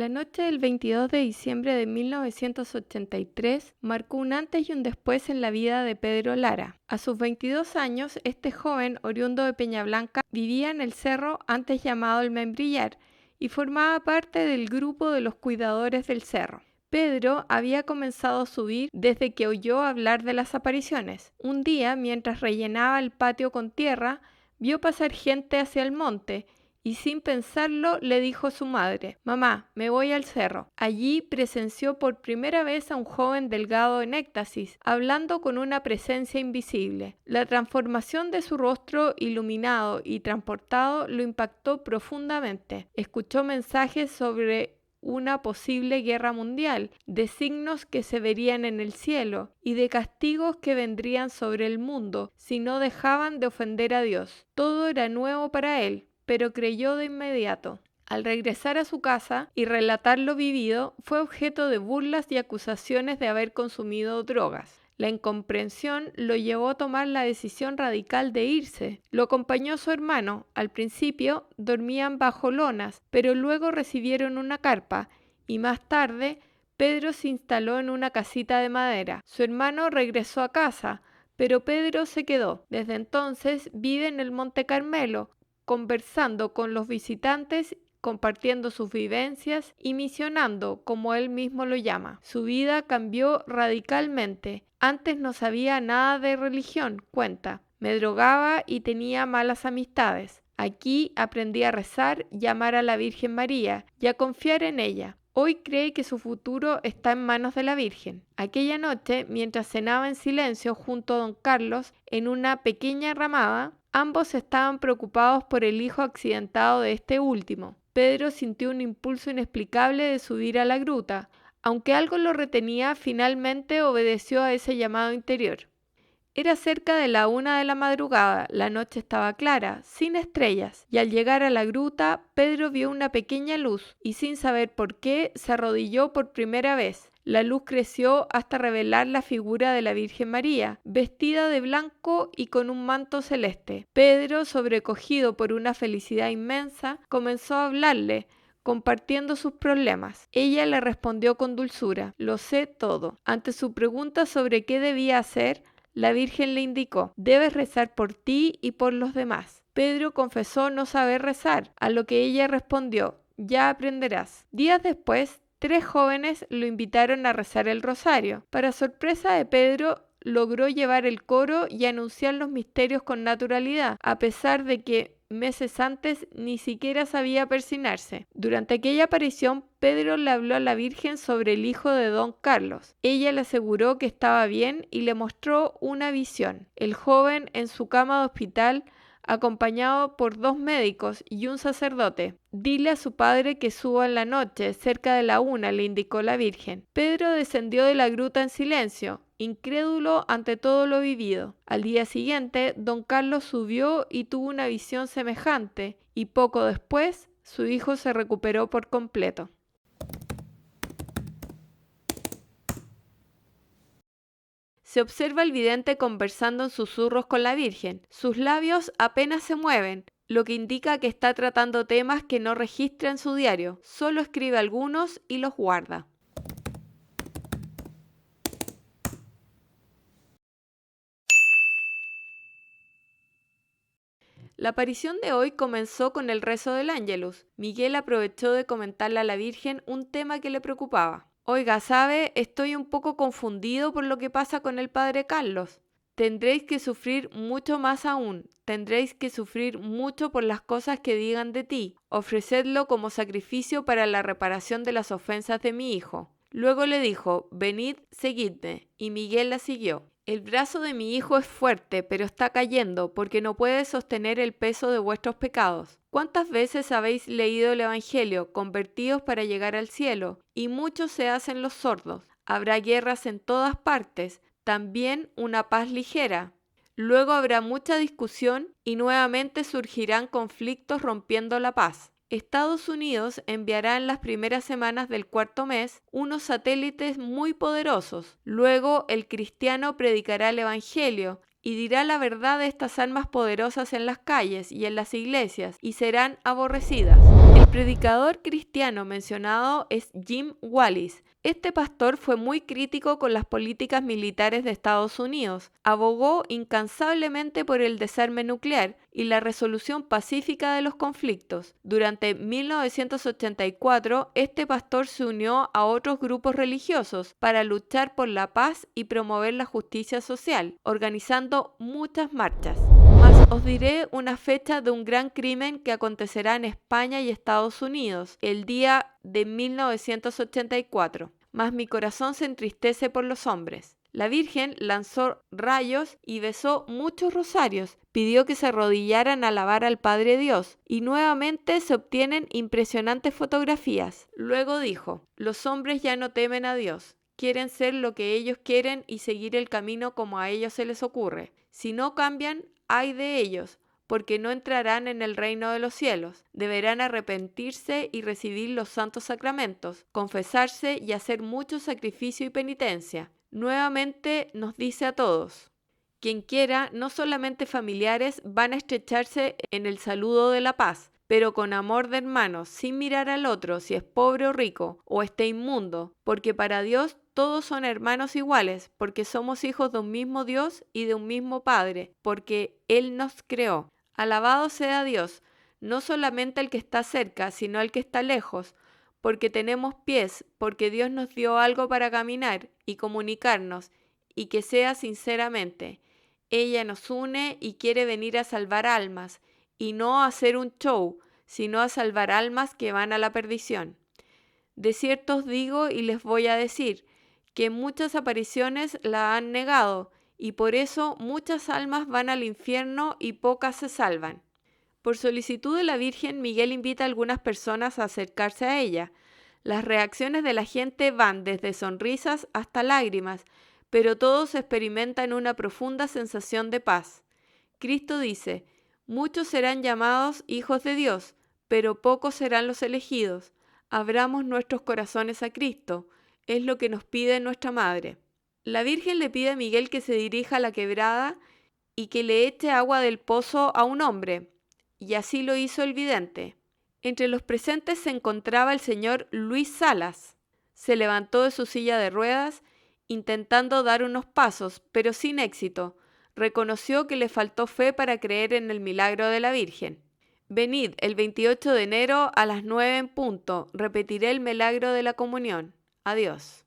La noche del 22 de diciembre de 1983 marcó un antes y un después en la vida de Pedro Lara. A sus 22 años, este joven, oriundo de Peñablanca, vivía en el cerro antes llamado El Membrillar y formaba parte del grupo de los cuidadores del cerro. Pedro había comenzado a subir desde que oyó hablar de las apariciones. Un día, mientras rellenaba el patio con tierra, vio pasar gente hacia el monte y sin pensarlo le dijo a su madre: «Mamá, me voy al cerro». Allí presenció por primera vez a un joven delgado en éxtasis, hablando con una presencia invisible. La transformación de su rostro iluminado y transportado lo impactó profundamente. Escuchó mensajes sobre una posible guerra mundial, de signos que se verían en el cielo y de castigos que vendrían sobre el mundo si no dejaban de ofender a Dios. Todo era nuevo para él, pero creyó de inmediato. Al regresar a su casa y relatar lo vivido, fue objeto de burlas y acusaciones de haber consumido drogas. La incomprensión lo llevó a tomar la decisión radical de irse. Lo acompañó su hermano. Al principio dormían bajo lonas, pero luego recibieron una carpa y más tarde Pedro se instaló en una casita de madera. Su hermano regresó a casa, pero Pedro se quedó. Desde entonces vive en el Monte Carmelo, conversando con los visitantes, compartiendo sus vivencias y misionando, como él mismo lo llama. Su vida cambió radicalmente. Antes no sabía nada de religión, cuenta. Me drogaba y tenía malas amistades. Aquí aprendí a rezar y amar a la Virgen María y a confiar en ella. Hoy cree que su futuro está en manos de la Virgen. Aquella noche, mientras cenaba en silencio junto a don Carlos en una pequeña ramada, ambos estaban preocupados por el hijo accidentado de este último. Pedro sintió un impulso inexplicable de subir a la gruta. Aunque algo lo retenía, finalmente obedeció a ese llamado interior. Era cerca de la 1 de la madrugada, la noche estaba clara, sin estrellas, y al llegar a la gruta, Pedro vio una pequeña luz, y sin saber por qué, se arrodilló por primera vez. La luz creció hasta revelar la figura de la Virgen María, vestida de blanco y con un manto celeste. Pedro, sobrecogido por una felicidad inmensa, comenzó a hablarle, compartiendo sus problemas. Ella le respondió con dulzura: «Lo sé todo». Ante su pregunta sobre qué debía hacer, la Virgen le indicó: «Debes rezar por ti y por los demás». Pedro confesó no saber rezar, a lo que ella respondió: «Ya aprenderás». Días después, 3 jóvenes lo invitaron a rezar el rosario. Para sorpresa de Pedro, logró llevar el coro y anunciar los misterios con naturalidad, a pesar de que meses antes ni siquiera sabía persignarse. Durante aquella aparición, Pedro le habló a la Virgen sobre el hijo de don Carlos. Ella le aseguró que estaba bien y le mostró una visión. El joven en su cama de hospital, acompañado por 2 médicos y un sacerdote. «Dile a su padre que suba en la noche, cerca de la 1», le indicó la Virgen. Pedro descendió de la gruta en silencio, incrédulo ante todo lo vivido. Al día siguiente, don Carlos subió y tuvo una visión semejante, y poco después, su hijo se recuperó por completo. Se observa al vidente conversando en susurros con la Virgen. Sus labios apenas se mueven, lo que indica que está tratando temas que no registra en su diario. Solo escribe algunos y los guarda. La aparición de hoy comenzó con el rezo del Ángelus. Miguel aprovechó de comentarle a la Virgen un tema que le preocupaba. «Oiga, ¿sabe? Estoy un poco confundido por lo que pasa con el padre Carlos. Tendréis que sufrir mucho más aún. Tendréis que sufrir mucho por las cosas que digan de ti. Ofrecedlo como sacrificio para la reparación de las ofensas de mi hijo». Luego le dijo: «Venid, seguidme», y Miguel la siguió. «El brazo de mi hijo es fuerte, pero está cayendo, porque no puede sostener el peso de vuestros pecados. ¿Cuántas veces habéis leído el Evangelio? Convertíos para llegar al cielo, y muchos se hacen los sordos. Habrá guerras en todas partes, también una paz ligera. Luego habrá mucha discusión y nuevamente surgirán conflictos rompiendo la paz. Estados Unidos enviará en las primeras semanas del 4º mes unos satélites muy poderosos. Luego el cristiano predicará el Evangelio y dirá la verdad de estas almas poderosas en las calles y en las iglesias, y serán aborrecidas. El predicador cristiano mencionado es Jim Wallis. Este pastor fue muy crítico con las políticas militares de Estados Unidos. Abogó incansablemente por el desarme nuclear y la resolución pacífica de los conflictos. Durante 1984, este pastor se unió a otros grupos religiosos para luchar por la paz y promover la justicia social, organizando muchas marchas. Mas os diré una fecha de un gran crimen que acontecerá en España y Estados Unidos, el día de 1984. Mas mi corazón se entristece por los hombres. La Virgen lanzó rayos y besó muchos rosarios, pidió que se arrodillaran a alabar al Padre Dios, y nuevamente se obtienen impresionantes fotografías. Luego dijo: los hombres ya no temen a Dios, quieren ser lo que ellos quieren y seguir el camino como a ellos se les ocurre. Si no cambian, ay de ellos, porque no entrarán en el reino de los cielos. Deberán arrepentirse y recibir los santos sacramentos, confesarse y hacer mucho sacrificio y penitencia. Nuevamente nos dice a todos: quien quiera, no solamente familiares, van a estrecharse en el saludo de la paz, pero con amor de hermanos, sin mirar al otro si es pobre o rico, o esté inmundo, porque para Dios todos son hermanos iguales, porque somos hijos de un mismo Dios y de un mismo Padre, porque Él nos creó. Alabado sea Dios, no solamente el que está cerca, sino el que está lejos, porque tenemos pies, porque Dios nos dio algo para caminar y comunicarnos, y que sea sinceramente. Ella nos une y quiere venir a salvar almas, y no a hacer un show, sino a salvar almas que van a la perdición. De cierto os digo y les voy a decir, que muchas apariciones la han negado, y por eso muchas almas van al infierno y pocas se salvan. Por solicitud de la Virgen, Miguel invita a algunas personas a acercarse a ella. Las reacciones de la gente van desde sonrisas hasta lágrimas, pero todos experimentan una profunda sensación de paz. Cristo dice: muchos serán llamados hijos de Dios, pero pocos serán los elegidos. Abramos nuestros corazones a Cristo, es lo que nos pide nuestra Madre. La Virgen le pide a Miguel que se dirija a la quebrada y que le eche agua del pozo a un hombre, y así lo hizo el vidente. Entre los presentes se encontraba el señor Luis Salas. Se levantó de su silla de ruedas, intentando dar unos pasos, pero sin éxito. Reconoció que le faltó fe para creer en el milagro de la Virgen. Venid el 28 de enero a las 9 en punto, repetiré el milagro de la comunión. Adiós.